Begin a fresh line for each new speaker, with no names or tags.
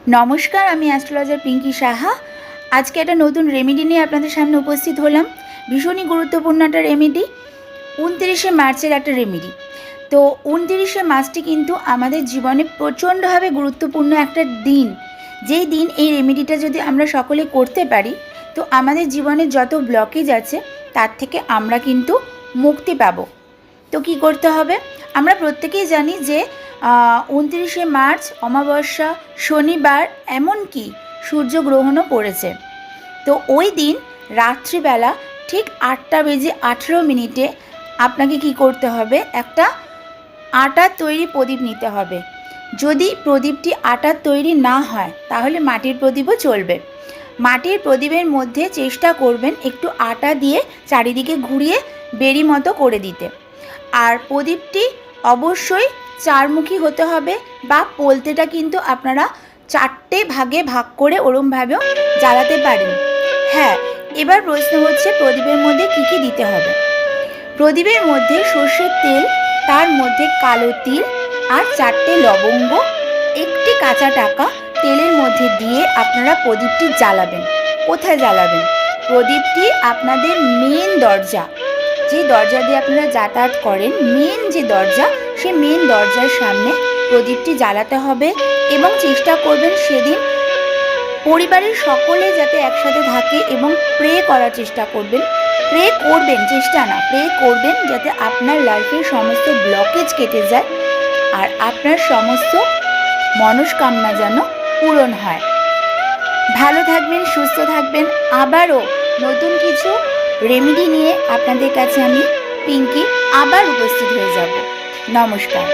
নমস্কার, আমি অ্যাস্ট্রোলজার পিঙ্কি সাহা। আজকে একটা নতুন রেমেডি নিয়ে আপনাদের সামনে উপস্থিত হলাম। ভীষণই গুরুত্বপূর্ণ একটা রেমেডি, 29শে মার্চের একটা রেমেডি। তো 29শে মার্চটি কিন্তু আমাদের জীবনে প্রচণ্ডভাবে গুরুত্বপূর্ণ একটা দিন। যেই দিন এই রেমেডিটা যদি আমরা সকলে করতে পারি, তো আমাদের জীবনে যত ব্লকেজ আছে তার থেকে আমরা কিন্তু মুক্তি পাব। তো কি করতে হবে? আমরা প্রত্যেকেই জানি যে 29শে মার্চ অমাবস্যা, শনিবার, এমনকি সূর্যগ্রহণও পড়েছে। তো ওই দিন রাত্রিবেলা ঠিক 8:18 আপনাকে কি করতে হবে? একটা আটার তৈরি প্রদীপ নিতে হবে। যদি প্রদীপটি আটার তৈরি না হয় তাহলে মাটির প্রদীপও চলবে। মাটির প্রদীপের মধ্যে চেষ্টা করবেন একটু আটা দিয়ে চারিদিকে ঘুরিয়ে বেরি মতো করে দিতে। আর প্রদীপটি অবশ্যই চারমুখী হতে হবে, বা পোলতেটা কিন্তু আপনারা 4টে ভাগে ভাগ করে ওরমভাবেও জ্বালাতে পারেন। হ্যাঁ, এবার প্রশ্ন হচ্ছে প্রদীপের মধ্যে কী কী দিতে হবে। প্রদীপের মধ্যে সর্ষের তেল, তার মধ্যে কালো তিল আর 4টে লবঙ্গ, একটি কাঁচা টাকা তেলের মধ্যে দিয়ে আপনারা প্রদীপটি জ্বালাবেন। কোথায় জ্বালাবেন? প্রদীপটি আপনাদের মেন দরজা, যে দরজা দিয়ে আপনারা যাতায়াত করেন, মেন যে দরজা, সে মেন দরজার সামনে প্রদীপটি জ্বালাতে হবে। এবং চেষ্টা করবেন সেদিন পরিবারের সকলে যাতে একসাথে থাকে এবং প্রে করার চেষ্টা করবেন। প্রে করবেন, চেষ্টা না, প্রে করবেন যাতে আপনার লাইফের সমস্ত ব্লকেজ কেটে যায় আর আপনার সমস্ত মনস্কামনা যেন পূরণ হয়। ভালো থাকবেন, সুস্থ থাকবেন। আবারও নতুন কিছু রেমেডি নিয়ে আপনাদের কাছে আমি পিঙ্কি আবার উপস্থিত হয়ে যাব। নমস্কার।